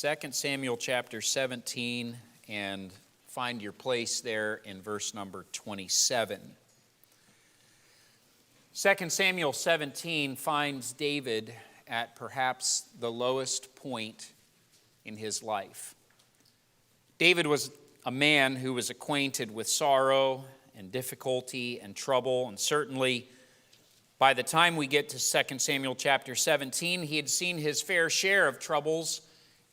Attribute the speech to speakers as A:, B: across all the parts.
A: 2 Samuel chapter 17 and find your place there in verse number 27. 2 Samuel 17 finds David at perhaps the lowest point in his life. David was a man who was acquainted with sorrow and difficulty and trouble, and certainly by the time we get to 2 Samuel chapter 17, he had seen his fair share of troubles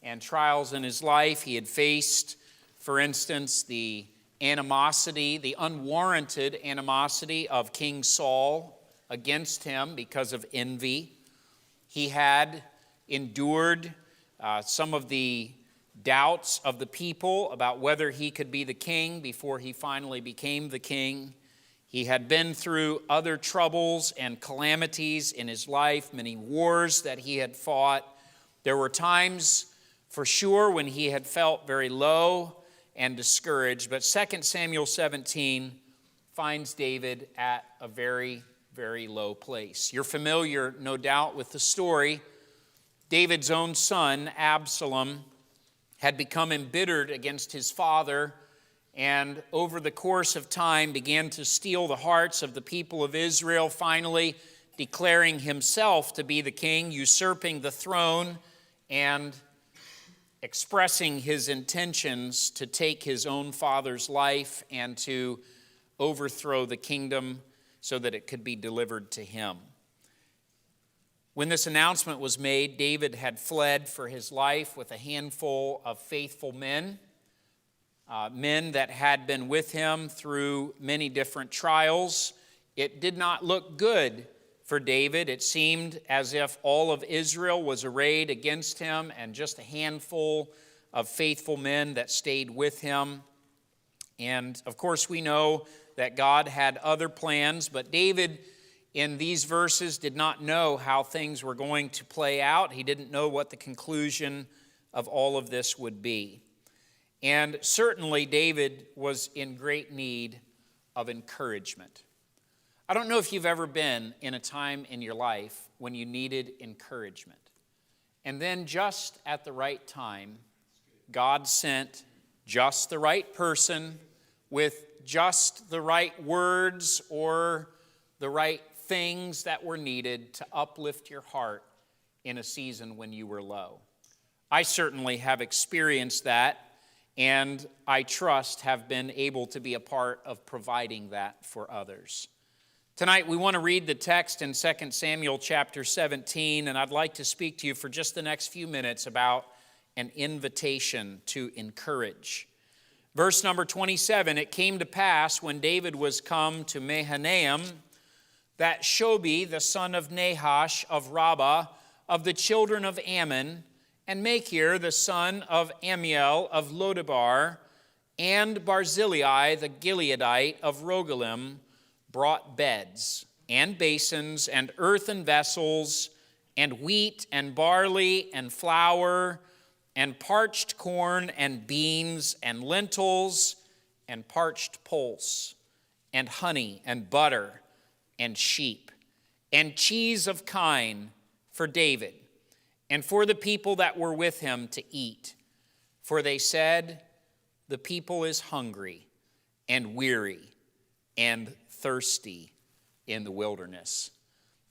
A: and trials in his life. He had faced, for instance, the animosity, the unwarranted animosity of King Saul against him because of envy. He had endured some of the doubts of the people about whether he could be the king before he finally became the king. He had been through other troubles and calamities in his life, many wars that he had fought. There were times, for sure, when he had felt very low and discouraged. But 2 Samuel 17 finds David at a very, very low place. You're familiar, no doubt, with the story. David's own son, Absalom, had become embittered against his father, and over the course of time began to steal the hearts of the people of Israel, finally declaring himself to be the king, usurping the throne, and expressing his intentions to take his own father's life and to overthrow the kingdom so that it could be delivered to him. When this announcement was made, David had fled for his life with a handful of faithful men, men that had been with him through many different trials. It did not look good for David. It seemed as if all of Israel was arrayed against him and just a handful of faithful men that stayed with him. And of course we know that God had other plans, but David in these verses did not know how things were going to play out. He didn't know what the conclusion of all of this would be. And certainly David was in great need of encouragement. I don't know if you've ever been in a time in your life when you needed encouragement. And then just at the right time, God sent just the right person with just the right words or the right things that were needed to uplift your heart in a season when you were low. I certainly have experienced that, and I trust have been able to be a part of providing that for others. Tonight we want to read the text in 2 Samuel chapter 17, and I'd like to speak to you for just the next few minutes about an invitation to encourage. Verse number 27, it came to pass when David was come to Mahanaim, that Shobi, the son of Nahash of Rabbah, of the children of Ammon, and Machir, the son of Amiel of Lodebar, and Barzillai, the Gileadite of Rogelim, brought beds and basins and earthen vessels and wheat and barley and flour and parched corn and beans and lentils and parched pulse and honey and butter and sheep, and cheese of kine for David, and for the people that were with him to eat. For they said, the people is hungry and weary and thirsty in the wilderness.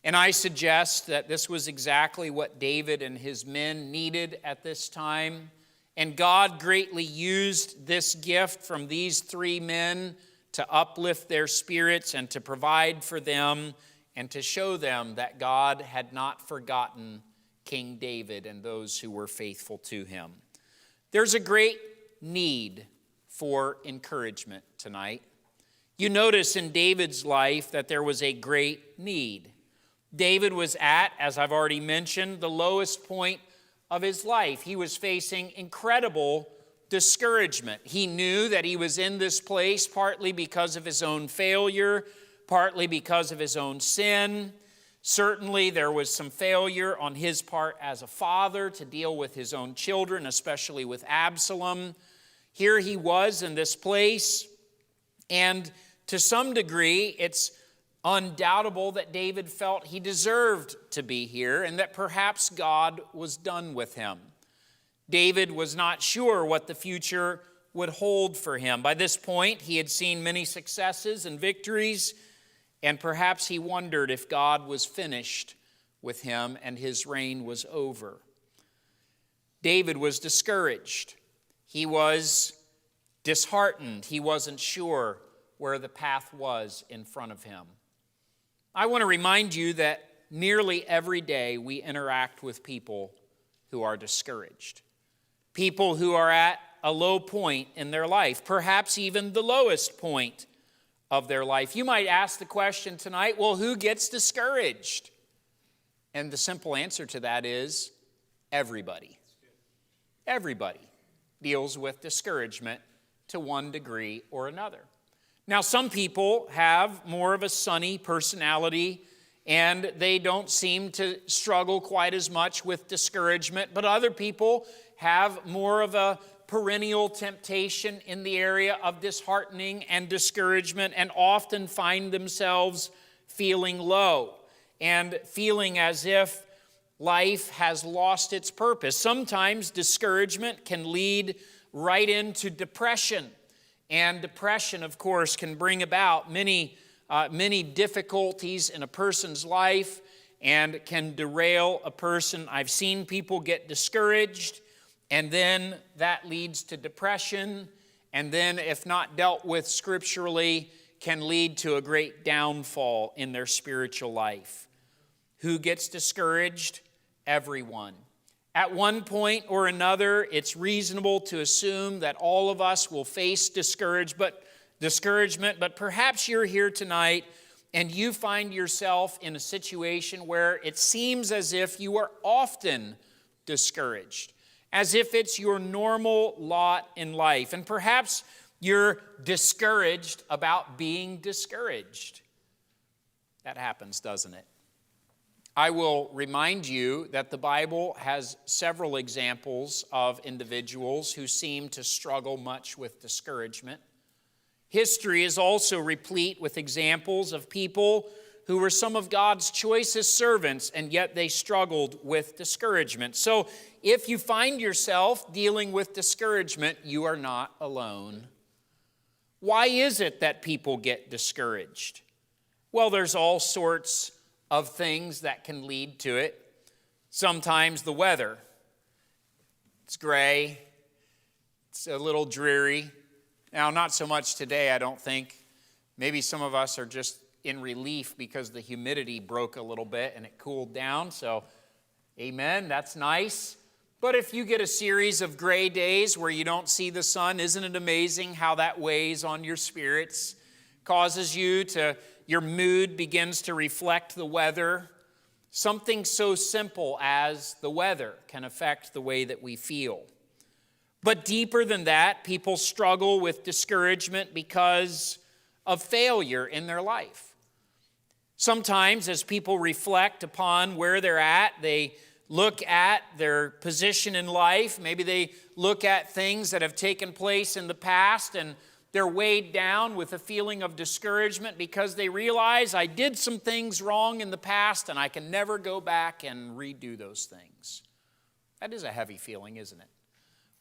A: And I suggest that this was exactly what David and his men needed at this time. And God greatly used this gift from these three men to uplift their spirits and to provide for them and to show them that God had not forgotten King David and those who were faithful to him. There's a great need for encouragement tonight. You notice in David's life that there was a great need. David was at, as I've already mentioned, the lowest point of his life. He was facing incredible discouragement. He knew that he was in this place partly because of his own failure, partly because of his own sin. Certainly there was some failure on his part as a father to deal with his own children, especially with Absalom. Here he was in this place, and to some degree it's undoubtable that David felt he deserved to be here and that perhaps God was done with him. David was not sure what the future would hold for him. By this point, he had seen many successes and victories, and perhaps he wondered if God was finished with him and his reign was over. David was discouraged. He was disheartened. He wasn't sure where the path was in front of him. I want to remind you that nearly every day we interact with people who are discouraged. People who are at a low point in their life, perhaps even the lowest point of their life. You might ask the question tonight, well, who gets discouraged? And the simple answer to that is everybody. Everybody deals with discouragement to one degree or another. Now, some people have more of a sunny personality and they don't seem to struggle quite as much with discouragement, but other people have more of a perennial temptation in the area of disheartening and discouragement and often find themselves feeling low and feeling as if life has lost its purpose. Sometimes discouragement can lead right into depression. And depression, of course, can bring about many difficulties in a person's life and can derail a person. I've seen people get discouraged, and then that leads to depression, and then, if not dealt with scripturally, can lead to a great downfall in their spiritual life. Who gets discouraged? Everyone. At one point or another, it's reasonable to assume that all of us will face discouragement, but perhaps you're here tonight and you find yourself in a situation where it seems as if you are often discouraged, as if it's your normal lot in life. And perhaps you're discouraged about being discouraged. That happens, doesn't it? I will remind you that the Bible has several examples of individuals who seem to struggle much with discouragement. History is also replete with examples of people who were some of God's choicest servants, and yet they struggled with discouragement. So if you find yourself dealing with discouragement, you are not alone. Why is it that people get discouraged? Well, there's all sorts of things that can lead to it. Sometimes the weather. It's gray. It's a little dreary. Now, not so much today, I don't think. Maybe some of us are just in relief because the humidity broke a little bit and it cooled down. So, amen, that's nice. But if you get a series of gray days where you don't see the sun, isn't it amazing how that weighs on your spirits? Causes your mood begins to reflect the weather. Something so simple as the weather can affect the way that we feel. But deeper than that, people struggle with discouragement because of failure in their life. Sometimes as people reflect upon where they're at, they look at their position in life. Maybe they look at things that have taken place in the past and they're weighed down with a feeling of discouragement because they realize I did some things wrong in the past and I can never go back and redo those things. That is a heavy feeling, isn't it?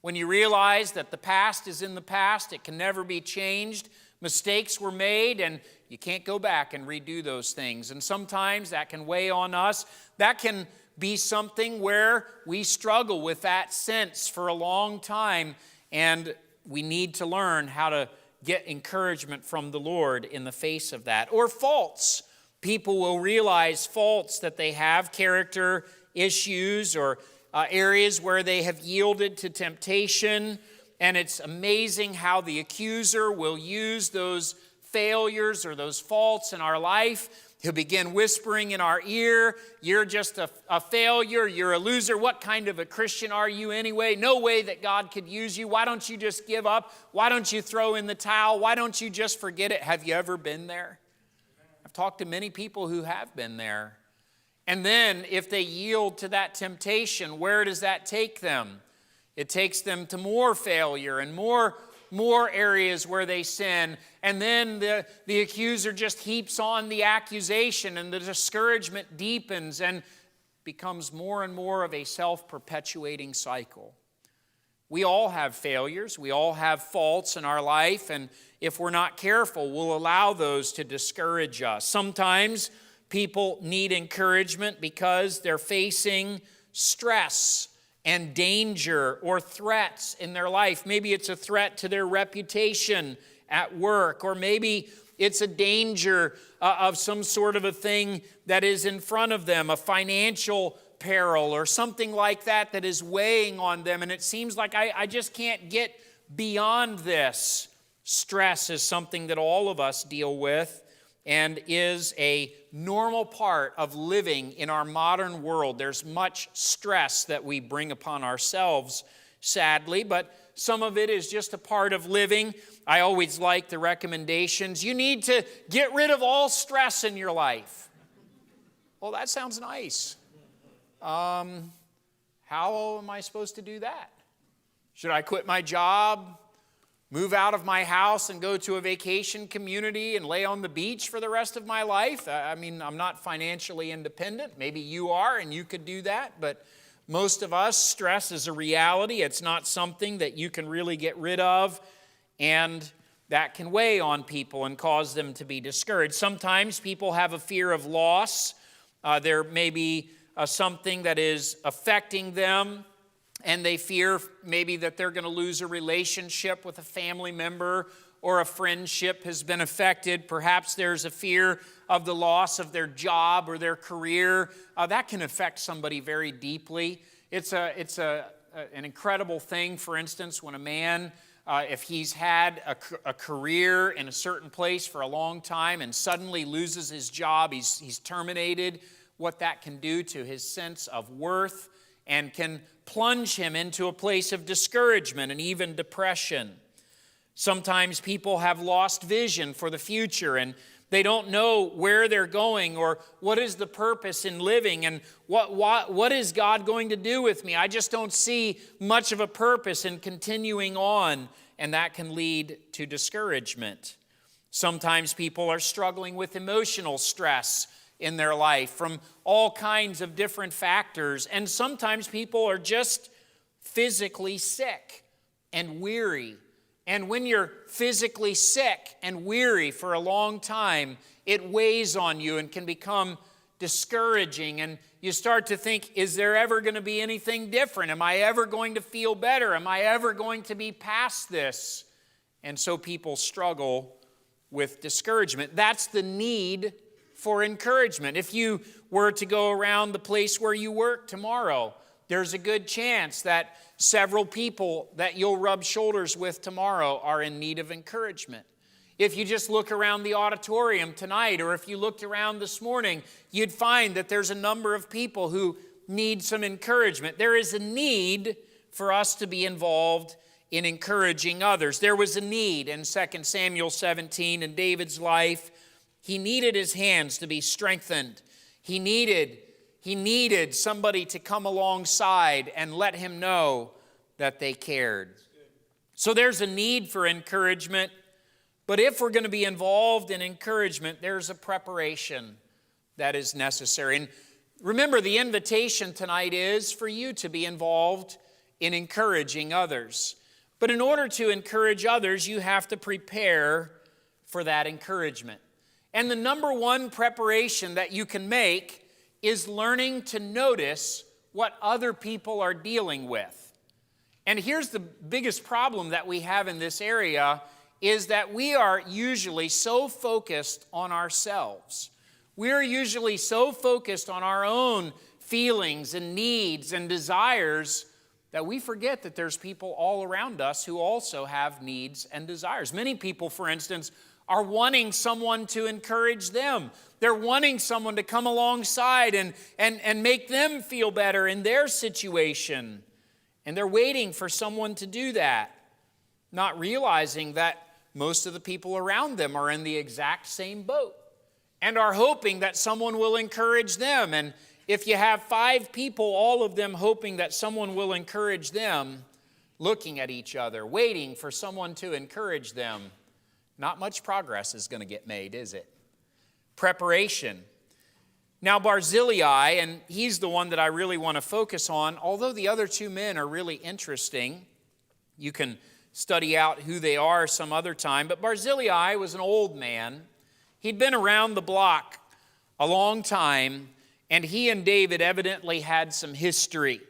A: When you realize that the past is in the past, it can never be changed. Mistakes were made and you can't go back and redo those things. And sometimes that can weigh on us. That can be something where we struggle with that sense for a long time, and we need to learn how to get encouragement from the Lord in the face of that. Or faults. People will realize faults that they have, character issues or areas where they have yielded to temptation. And it's amazing how the accuser will use those failures or those faults in our life. He'll begin whispering in our ear, you're just a failure, you're a loser. What kind of a Christian are you anyway? No way that God could use you. Why don't you just give up? Why don't you throw in the towel? Why don't you just forget it? Have you ever been there? I've talked to many people who have been there. And then if they yield to that temptation, where does that take them? It takes them to more failure and more areas where they sin. And then the accuser just heaps on the accusation, and the discouragement deepens and becomes more and more of a self-perpetuating cycle. We all have failures. We all have faults in our life, and if we're not careful, we'll allow those to discourage us. Sometimes people need encouragement because they're facing stress and danger or threats in their life. Maybe it's a threat to their reputation at work, or maybe it's a danger of some sort of a thing that is in front of them, a financial peril or something like that that is weighing on them, and it seems like I just can't get beyond this. Stress is something that all of us deal with and is a normal part of living in our modern world. There's much stress that we bring upon ourselves, sadly, but some of it is just a part of living. I always like the recommendations. You need to get rid of all stress in your life. Well, that sounds nice. How am I supposed to do that? Should I quit my job, move out of my house and go to a vacation community and lay on the beach for the rest of my life? I mean, I'm not financially independent. Maybe you are and you could do that, but most of us, stress is a reality. It's not something that you can really get rid of, and that can weigh on people and cause them to be discouraged. Sometimes people have a fear of loss. There may be something that is affecting them, and they fear maybe that they're going to lose a relationship with a family member, or a friendship has been affected. Perhaps there's a fear of the loss of their job or their career. That can affect somebody very deeply. It's an incredible thing, for instance, when a man, if he's had a career in a certain place for a long time and suddenly loses his job, he's terminated, what that can do to his sense of worth and can plunge him into a place of discouragement and even depression. Sometimes people have lost vision for the future and they don't know where they're going or what is the purpose in living and what is God going to do with me. I just don't see much of a purpose in continuing on, and that can lead to discouragement. Sometimes people are struggling with emotional stress in their life from all kinds of different factors, and sometimes people are just physically sick and weary. And when you're physically sick and weary for a long time, it weighs on you and can become discouraging. And you start to think, is there ever going to be anything different? Am I ever going to feel better? Am I ever going to be past this? And so people struggle with discouragement. That's the need for encouragement. If you were to go around the place where you work tomorrow, there's a good chance that several people that you'll rub shoulders with tomorrow are in need of encouragement. If you just look around the auditorium tonight, or if you looked around this morning, you'd find that there's a number of people who need some encouragement. There is a need for us to be involved in encouraging others. There was a need in 2 Samuel 17 in David's life. He needed his hands to be strengthened. He needed somebody to come alongside and let him know that they cared. So there's a need for encouragement, but if we're going to be involved in encouragement, there's a preparation that is necessary. And remember, the invitation tonight is for you to be involved in encouraging others. But in order to encourage others, you have to prepare for that encouragement. And the number one preparation that you can make is learning to notice what other people are dealing with. And here's the biggest problem that we have in this area is that we are usually so focused on ourselves. We're usually so focused on our own feelings and needs and desires that we forget that there's people all around us who also have needs and desires. Many people, for instance, are wanting someone to encourage them. They're wanting someone to come alongside and make them feel better in their situation. And they're waiting for someone to do that, not realizing that most of the people around them are in the exact same boat and are hoping that someone will encourage them. And if you have 5 people, all of them hoping that someone will encourage them, looking at each other, waiting for someone to encourage them, not much progress is going to get made, is it? Preparation. Now Barzillai, and he's the one that I really want to focus on, although the other 2 men are really interesting, You can study out who they are some other time. But Barzillai was an old man. He'd been around the block a long time, and he and David evidently had some history.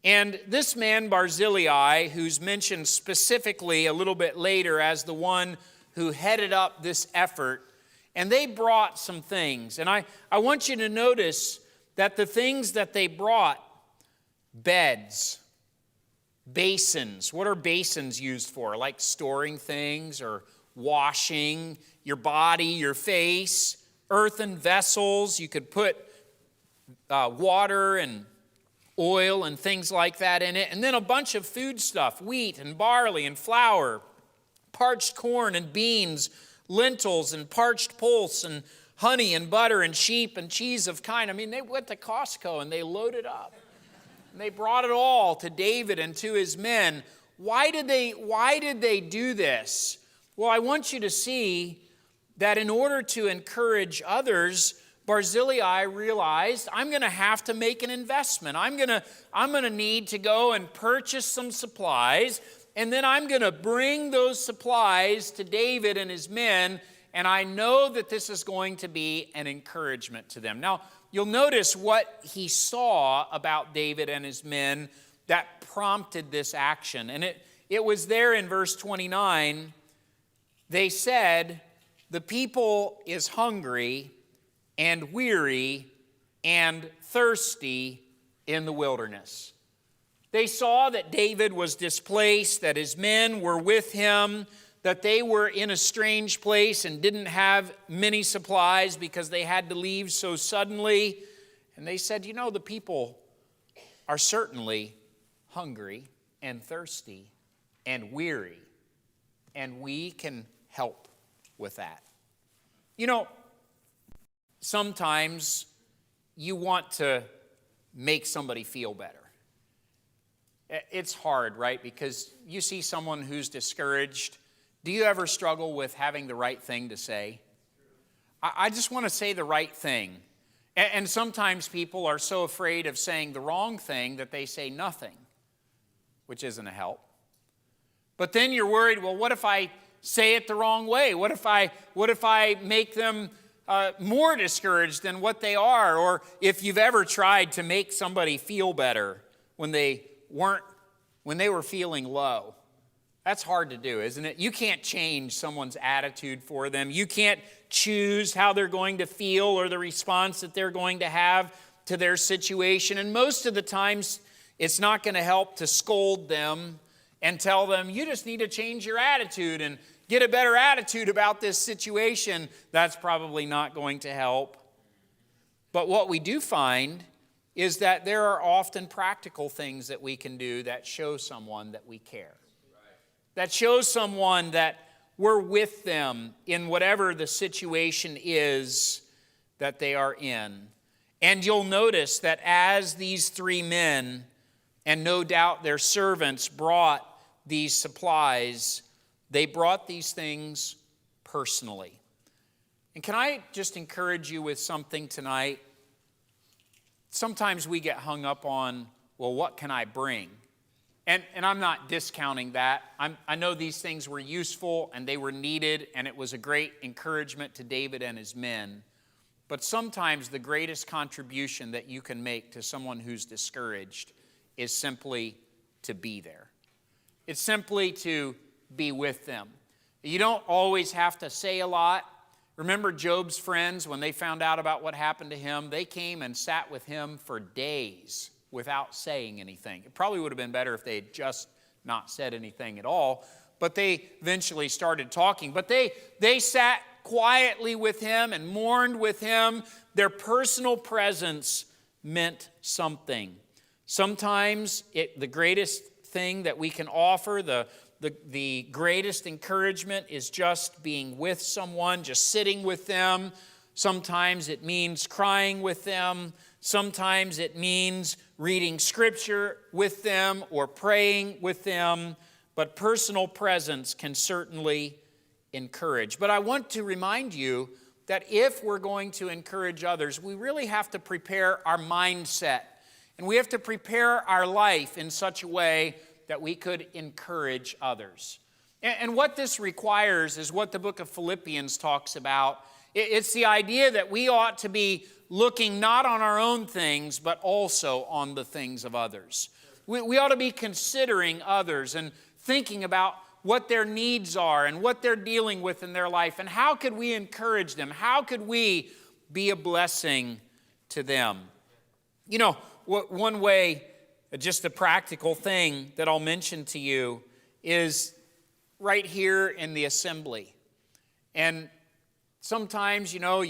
A: And this man, Barzillai, who's mentioned specifically a little bit later as the one who headed up this effort, and they brought some things. And I want you to notice that the things that they brought, beds, basins. What are basins used for? Like storing things or washing your body, your face. Earthen vessels. You could put water and oil and things like that in it. And then a bunch of food stuff. Wheat and barley and flour. Parched corn and beans. Lentils and parched pulse and honey and butter and sheep and cheese of kine. I mean, they went to Costco and they loaded up. And they brought it all to David and to his men. Why did they do this? Well, I want you to see that in order to encourage others, Barzillai realized, I'm going to have to make an investment. I'm going to need to go and purchase some supplies, and then I'm going to bring those supplies to David and his men, and I know that this is going to be an encouragement to them. Now, you'll notice what he saw about David and his men that prompted this action. And it was there in verse 29. They said, the people is hungry and weary and thirsty in the wilderness. They saw that David was displaced, that his men were with him, that they were in a strange place and didn't have many supplies because they had to leave so suddenly. And they said, the people are certainly hungry and thirsty and weary, and we can help with that. Sometimes you want to make somebody feel better. It's hard, right? Because you see someone who's discouraged. Do you ever struggle with having the right thing to say? I just want to say the right thing. And sometimes people are so afraid of saying the wrong thing that they say nothing, which isn't a help. But then you're worried, well, what if I say it the wrong way? What if I make them more discouraged than what they are? Or if you've ever tried to make somebody feel better when they were feeling low. That's hard to do, isn't it? You can't change someone's attitude for them. You can't choose how they're going to feel or the response that they're going to have to their situation. And most of the times, it's not going to help to scold them and tell them, you just need to change your attitude and get a better attitude about this situation. That's probably not going to help. But what we do find is that there are often practical things that we can do that show someone that we care. That shows someone that we're with them in whatever the situation is that they are in. And you'll notice that as these three men, and no doubt their servants, brought these supplies, they brought these things personally. And can I just encourage you with something tonight? Sometimes we get hung up on, well, what can I bring? And I'm not discounting that. I know these things were useful and they were needed, and it was a great encouragement to David and his men. But sometimes the greatest contribution that you can make to someone who's discouraged is simply to be there. It's simply to be with them. You don't always have to say a lot. Remember Job's friends, when they found out about what happened to him, they came and sat with him for days without saying anything. It probably would have been better if they had just not said anything at all, but they eventually started talking. But they sat quietly with him and mourned with him. Their personal presence meant something. Sometimes the greatest thing that we can offer, the greatest encouragement is just being with someone, just sitting with them. Sometimes it means crying with them. Sometimes it means reading scripture with them or praying with them. But personal presence can certainly encourage. But I want to remind you that if we're going to encourage others, we really have to prepare our mindset. And we have to prepare our life in such a way that we could encourage others. And what this requires is what the book of Philippians talks about. It's the idea that we ought to be looking not on our own things, but also on the things of others. We ought to be considering others and thinking about what their needs are and what they're dealing with in their life, and how could we encourage them? How could we be a blessing to them? You know, one way, just a practical thing that I'll mention to you is right here in the assembly. And sometimes, you know,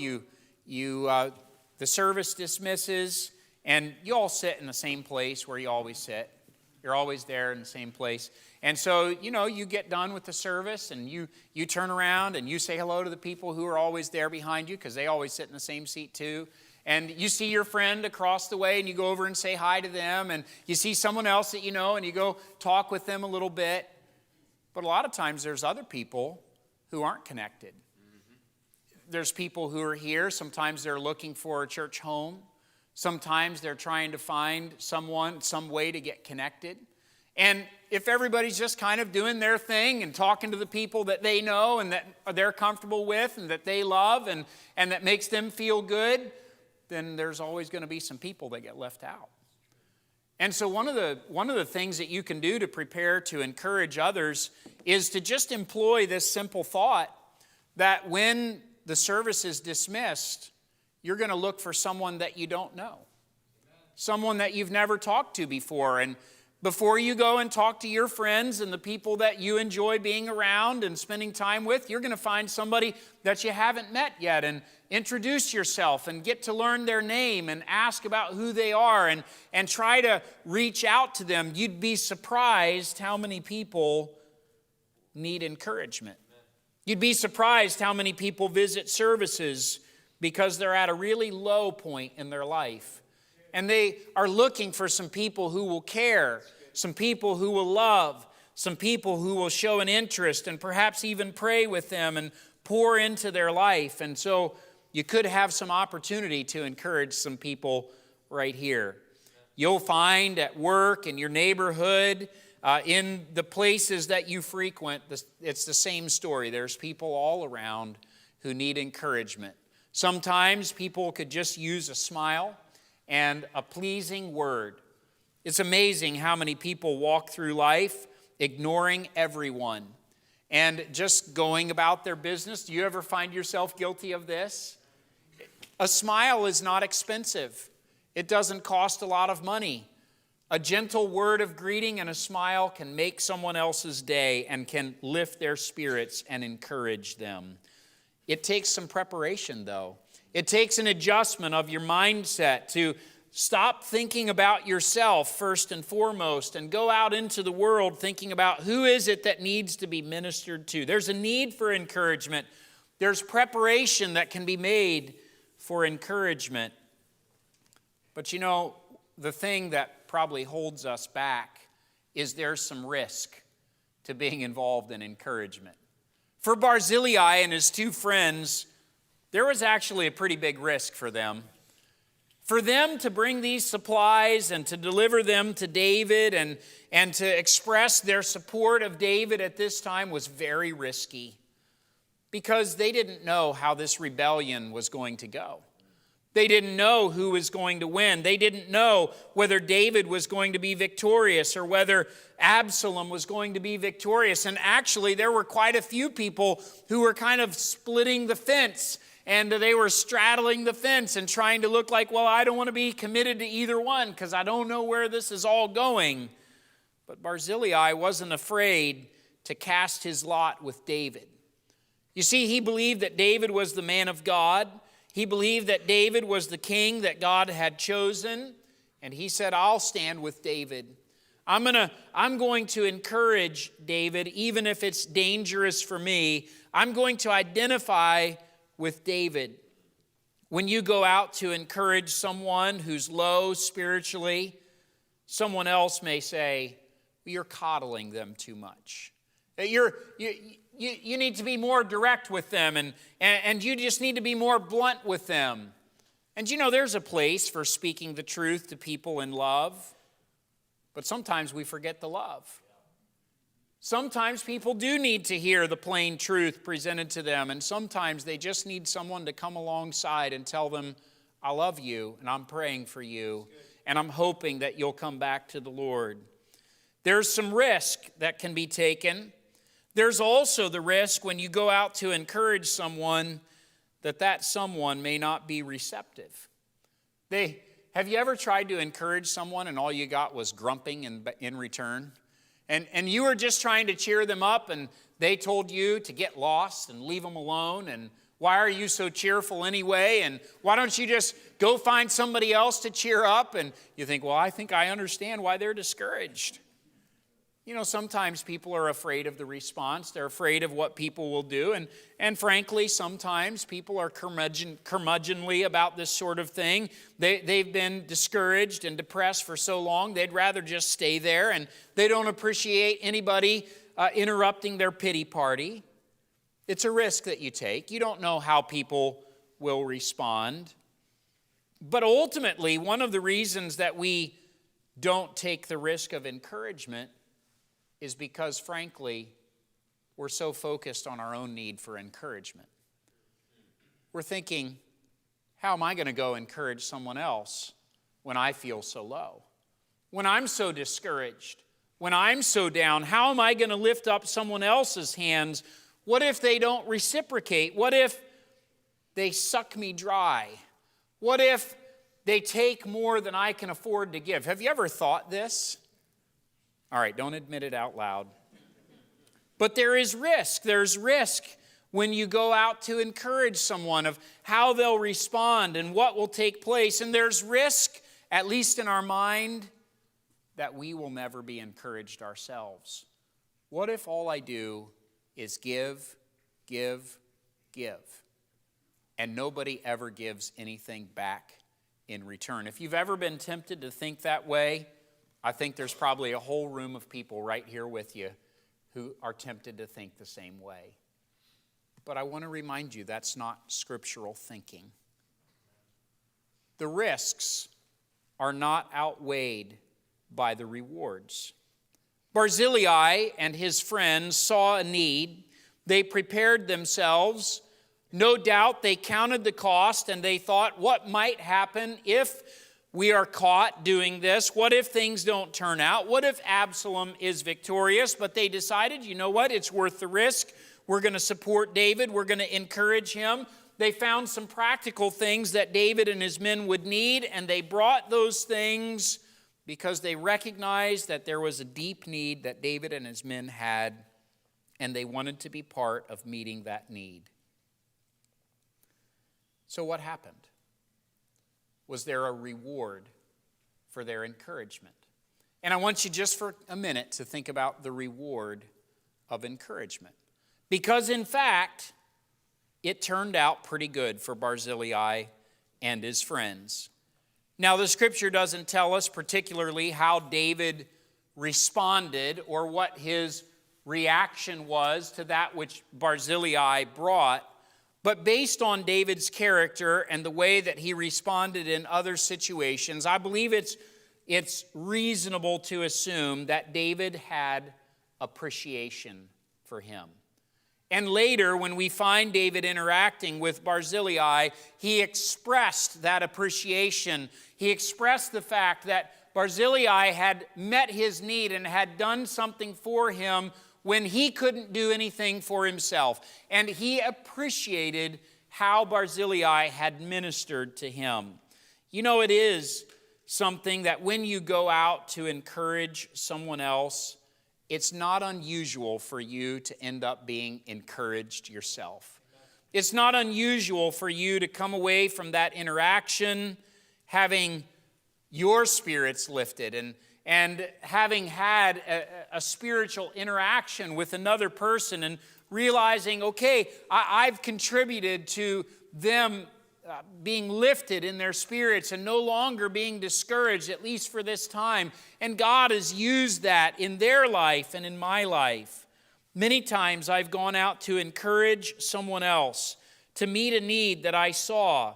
A: the service dismisses, and you all sit in the same place where you always sit. You're always there in the same place. And so, you know, you get done with the service, and you turn around and you say hello to the people who are always there behind you, because they always sit in the same seat too. And you see your friend across the way, and you go over and say hi to them. And you see someone else that you know, and you go talk with them a little bit. But a lot of times there's other people who aren't connected. There's people who are here. Sometimes they're looking for a church home. Sometimes they're trying to find some way to get connected. And if everybody's just kind of doing their thing and talking to the people that they know and that they're comfortable with and that they love and that makes them feel good, then there's always going to be some people that get left out. And so one of the things that you can do to prepare to encourage others is to just employ this simple thought that when the service is dismissed, you're going to look for someone that you don't know, someone that you've never talked to before. And before you go and talk to your friends and the people that you enjoy being around and spending time with, you're going to find somebody that you haven't met yet and introduce yourself and get to learn their name and ask about who they are and try to reach out to them. You'd be surprised how many people need encouragement. You'd be surprised how many people visit services because they're at a really low point in their life. And they are looking for some people who will care, some people who will love, some people who will show an interest and perhaps even pray with them and pour into their life. And so you could have some opportunity to encourage some people right here. You'll find at work, in your neighborhood, in the places that you frequent, it's the same story. There's people all around who need encouragement. Sometimes people could just use a smile and a pleasing word. It's amazing how many people walk through life ignoring everyone and just going about their business. Do you ever find yourself guilty of this? A smile is not expensive. It doesn't cost a lot of money. A gentle word of greeting and a smile can make someone else's day and can lift their spirits and encourage them. It takes some preparation, though. It takes an adjustment of your mindset to stop thinking about yourself first and foremost and go out into the world thinking about who is it that needs to be ministered to. There's a need for encouragement. There's preparation that can be made for encouragement. But you know, the thing that probably holds us back is there's some risk to being involved in encouragement. For Barzillai and his two friends, there was actually a pretty big risk for them. For them to bring these supplies and to deliver them to David and to express their support of David at this time was very risky because they didn't know how this rebellion was going to go. They didn't know who was going to win. They didn't know whether David was going to be victorious or whether Absalom was going to be victorious. And actually, there were quite a few people who were kind of splitting the fence. And they were straddling the fence and trying to look like, well, I don't want to be committed to either one because I don't know where this is all going. But Barzillai wasn't afraid to cast his lot with David. You see, he believed that David was the man of God. He believed that David was the king that God had chosen. And he said, I'll stand with David. I'm going to encourage David, even if it's dangerous for me. I'm going to identify with David. When you go out to encourage someone who's low spiritually, someone else may say, you're coddling them too much. You need to be more direct with them, and you just need to be more blunt with them. And you know, there's a place for speaking the truth to people in love, but sometimes we forget the love. Sometimes people do need to hear the plain truth presented to them, and sometimes they just need someone to come alongside and tell them, I love you, and I'm praying for you, and I'm hoping that you'll come back to the Lord. There's some risk that can be taken. There's also the risk when you go out to encourage someone that someone may not be receptive. Have you ever tried to encourage someone and all you got was grumping in return? And you were just trying to cheer them up, and they told you to get lost and leave them alone, and why are you so cheerful anyway? And why don't you just go find somebody else to cheer up? And you think, well, I think I understand why they're discouraged. You know, sometimes people are afraid of the response. They're afraid of what people will do. And frankly, sometimes people are curmudgeonly about this sort of thing. They've been discouraged and depressed for so long, they'd rather just stay there. And they don't appreciate anybody interrupting their pity party. It's a risk that you take. You don't know how people will respond. But ultimately, one of the reasons that we don't take the risk of encouragement is because, frankly, we're so focused on our own need for encouragement. We're thinking, how am I going to go encourage someone else when I feel so low? When I'm so discouraged? When I'm so down? How am I going to lift up someone else's hands? What if they don't reciprocate? What if they suck me dry? What if they take more than I can afford to give? Have you ever thought this? All right, don't admit it out loud. But there is risk. There's risk when you go out to encourage someone of how they'll respond and what will take place. And there's risk, at least in our mind, that we will never be encouraged ourselves. What if all I do is give, give, give, and nobody ever gives anything back in return? If you've ever been tempted to think that way, I think there's probably a whole room of people right here with you who are tempted to think the same way. But I want to remind you that's not scriptural thinking. The risks are not outweighed by the rewards. Barzillai and his friends saw a need. They prepared themselves. No doubt they counted the cost and they thought, what might happen if we are caught doing this? What if things don't turn out? What if Absalom is victorious? But they decided, you know what? It's worth the risk. We're going to support David. We're going to encourage him. They found some practical things that David and his men would need, and they brought those things because they recognized that there was a deep need that David and his men had, and they wanted to be part of meeting that need. So what happened? Was there a reward for their encouragement? And I want you just for a minute to think about the reward of encouragement. Because in fact, it turned out pretty good for Barzillai and his friends. Now, the scripture doesn't tell us particularly how David responded or what his reaction was to that which Barzillai brought. But based on David's character and the way that he responded in other situations, I believe it's reasonable to assume that David had appreciation for him. And later, when we find David interacting with Barzillai, he expressed that appreciation. He expressed the fact that Barzillai had met his need and had done something for him when he couldn't do anything for himself. And he appreciated how Barzillai had ministered to him. You know, it is something that when you go out to encourage someone else, it's not unusual for you to end up being encouraged yourself. It's not unusual for you to come away from that interaction having your spirits lifted and having had a spiritual interaction with another person and realizing, okay, I've contributed to them being lifted in their spirits and no longer being discouraged, at least for this time. And God has used that in their life and in my life. Many times I've gone out to encourage someone else, to meet a need that I saw,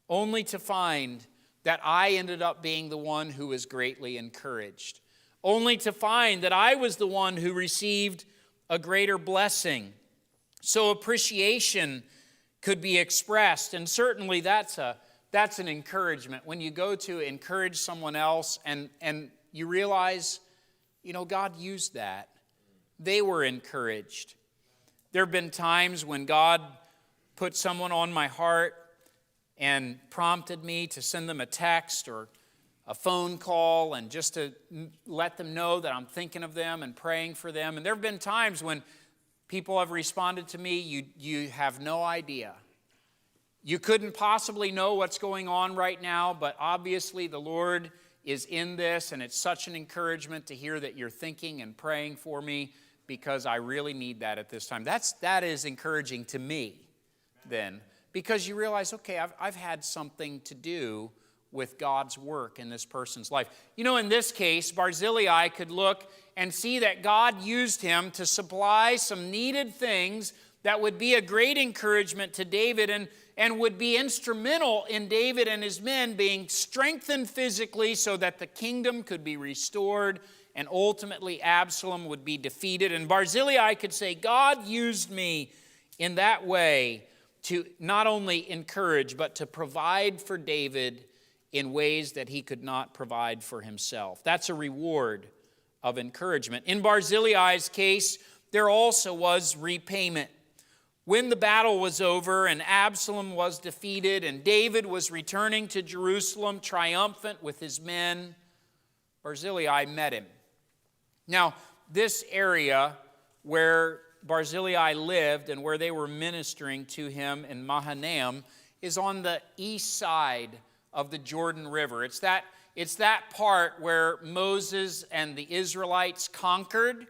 A: only to find that I ended up being the one who was greatly encouraged. only to find that I was the one who received a greater blessing. So appreciation could be expressed, and certainly that's an encouragement. When you go to encourage someone else and you realize, God used that. They were encouraged. There have been times when God put someone on my heart and prompted me to send them a text or a phone call and just to let them know that I'm thinking of them and praying for them. And there have been times when people have responded to me, you have no idea. You couldn't possibly know what's going on right now, but obviously the Lord is in this, and it's such an encouragement to hear that you're thinking and praying for me, because I really need that at this time. That is encouraging to me then, because you realize, okay, I've had something to do with God's work in this person's life. In this case, Barzillai could look and see that God used him to supply some needed things that would be a great encouragement to David and would be instrumental in David and his men being strengthened physically so that the kingdom could be restored and ultimately Absalom would be defeated. And Barzillai could say, God used me in that way to not only encourage, but to provide for David in ways that he could not provide for himself. That's a reward of encouragement. In Barzillai's case, there also was repayment. When the battle was over and Absalom was defeated and David was returning to Jerusalem triumphant with his men, Barzillai met him. Now, this area where Barzillai lived and where they were ministering to him in Mahanaim is on the east side of the Jordan River. It's that part where Moses and the Israelites conquered,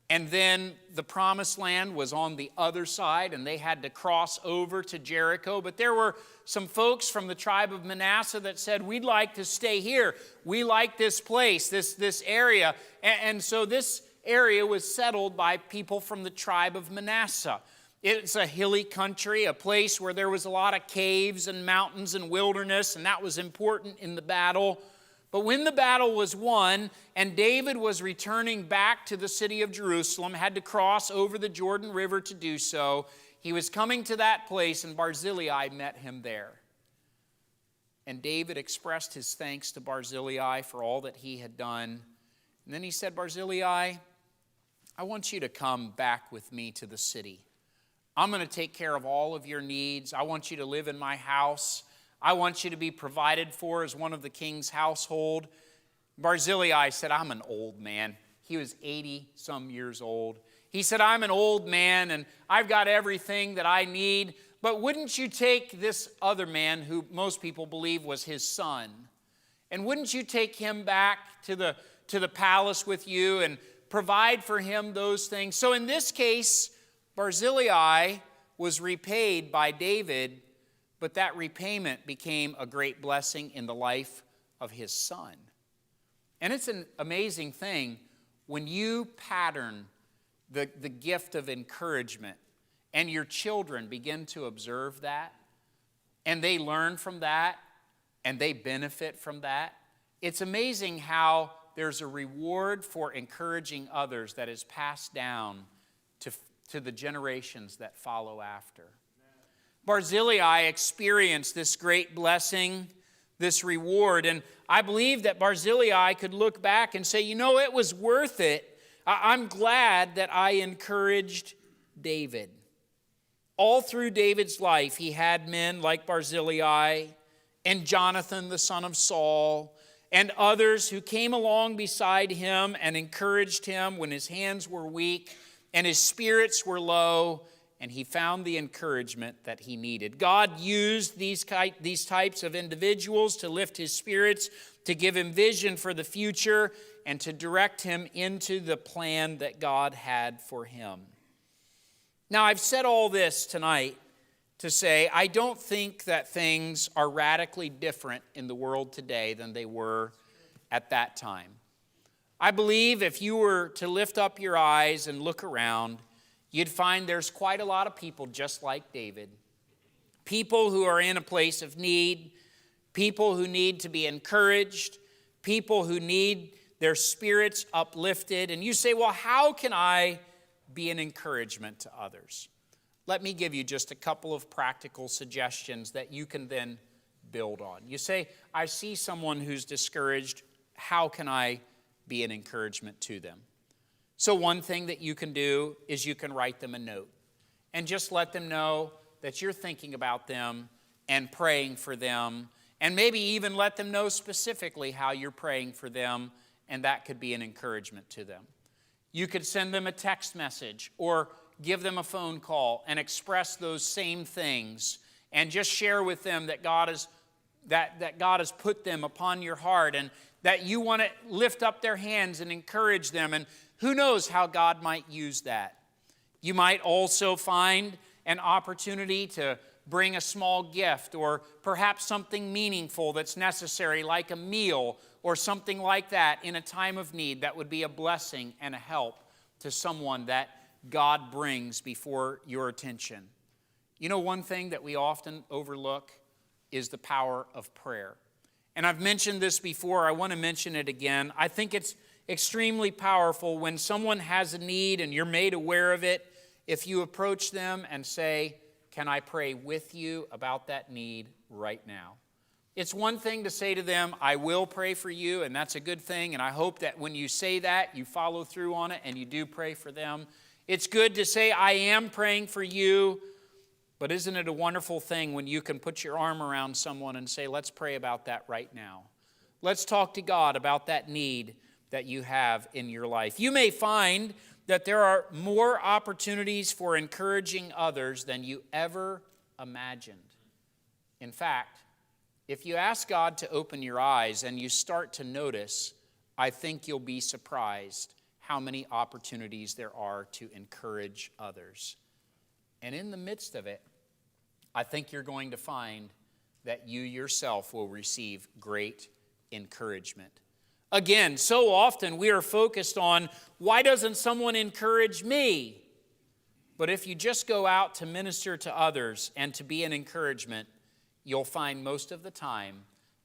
A: and then the promised land was on the other side, and they had to cross over to Jericho. But there were some folks from the tribe of Manasseh that said, we'd like to stay here. We like this place, this area. And so this area was settled by people from the tribe of Manasseh. It's a hilly country, a place where there was a lot of caves and mountains and wilderness, and that was important in the battle. But when the battle was won and David was returning back to the city of Jerusalem, had to cross over the Jordan River to do so, he was coming to that place and Barzillai met him there. And David expressed his thanks to Barzillai for all that he had done. And then he said, Barzillai, I want you to come back with me to the city. I'm going to take care of all of your needs. I want you to live in my house. I want you to be provided for as one of the king's household. Barzillai said, I'm an old man. He was 80-some years old. He said, I'm an old man and I've got everything that I need. But wouldn't you take this other man who most people believe was his son? And wouldn't you take him back to the palace with you and provide for him those things? So in this case, Barzillai was repaid by David, but that repayment became a great blessing in the life of his son. And it's an amazing thing when you pattern the gift of encouragement and your children begin to observe that and they learn from that and they benefit from that. It's amazing how there's a reward for encouraging others that is passed down to the generations that follow after. Barzillai experienced this great blessing, this reward, and I believe that Barzillai could look back and say, it was worth it. I'm glad that I encouraged David. All through David's life, he had men like Barzillai and Jonathan, the son of Saul, and others who came along beside him and encouraged him when his hands were weak and his spirits were low, and he found the encouragement that he needed. God used these types of individuals to lift his spirits, to give him vision for the future, and to direct him into the plan that God had for him. Now, I've said all this tonight to say I don't think that things are radically different in the world today than they were at that time. I believe if you were to lift up your eyes and look around, you'd find there's quite a lot of people just like David. People who are in a place of need, people who need to be encouraged, people who need their spirits uplifted. And you say, well, how can I be an encouragement to others? Let me give you just a couple of practical suggestions that you can then build on. You say, I see someone who's discouraged. How can I be an encouragement to them? So one thing that you can do is you can write them a note and just let them know that you're thinking about them and praying for them, and maybe even let them know specifically how you're praying for them, and that could be an encouragement to them. You could send them a text message or give them a phone call and express those same things and just share with them that God has put them upon your heart and that you want to lift up their hands and encourage them. And who knows how God might use that. You might also find an opportunity to bring a small gift or perhaps something meaningful that's necessary, like a meal or something like that in a time of need that would be a blessing and a help to someone that God brings before your attention. You know, one thing that we often overlook is the power of prayer. And I've mentioned this before. I want to mention it again. I think it's extremely powerful when someone has a need and you're made aware of it, if you approach them and say, can I pray with you about that need right now? It's one thing to say to them, I will pray for you, and that's a good thing, and I hope that when you say that, you follow through on it and you do pray for them. It's good to say, I am praying for you, but isn't it a wonderful thing when you can put your arm around someone and say, let's pray about that right now. Let's talk to God about that need that you have in your life. You may find that there are more opportunities for encouraging others than you ever imagined. In fact, if you ask God to open your eyes and you start to notice, I think you'll be surprised how many opportunities there are to encourage others. And in the midst of it, I think you're going to find that you yourself will receive great encouragement. Again, so often we are focused on, why doesn't someone encourage me? But if you just go out to minister to others and to be an encouragement, you'll find most of the time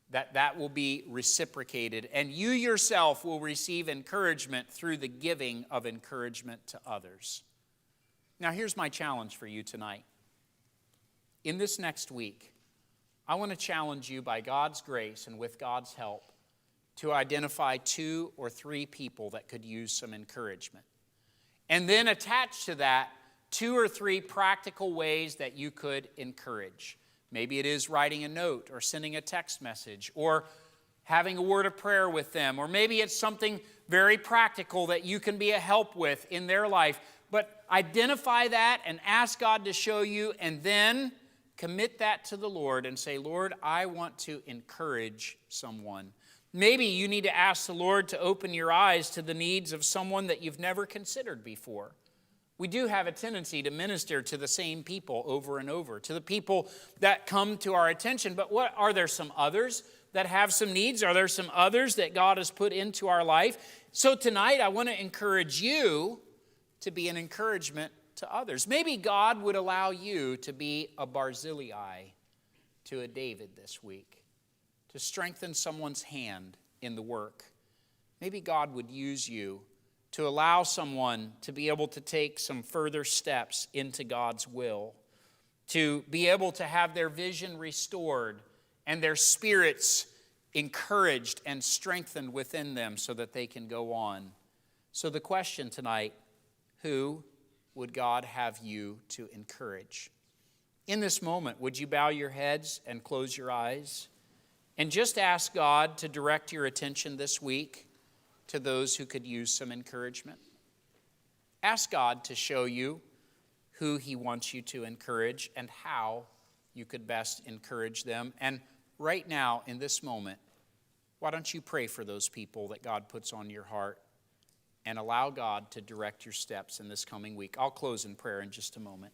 A: that that will be reciprocated, and you yourself will receive encouragement through the giving of encouragement to others. Now, here's my challenge for you tonight. In this next week, I want to challenge you by God's grace and with God's help to identify 2 or 3 people that could use some encouragement. And then attach to that 2 or 3 practical ways that you could encourage. Maybe it is writing a note or sending a text message or having a word of prayer with them. Or maybe it's something very practical that you can be a help with in their life. But identify that and ask God to show you, and then commit that to the Lord and say, Lord, I want to encourage someone. Maybe you need to ask the Lord to open your eyes to the needs of someone that you've never considered before. We do have a tendency to minister to the same people over and over, to the people that come to our attention. But are there some others that have some needs? Are there some others that God has put into our life? So tonight I want to encourage you to be an encouragement to others. Maybe God would allow you to be a Barzillai to a David this week, to strengthen someone's hand in the work. Maybe God would use you to allow someone to be able to take some further steps into God's will, to be able to have their vision restored and their spirits encouraged and strengthened within them so that they can go on. So the question tonight, who would God have you to encourage? In this moment, would you bow your heads and close your eyes and just ask God to direct your attention this week to those who could use some encouragement? Ask God to show you who He wants you to encourage and how you could best encourage them. And right now, in this moment, why don't you pray for those people that God puts on your heart and allow God to direct your steps in this coming week? I'll close in prayer in just a moment.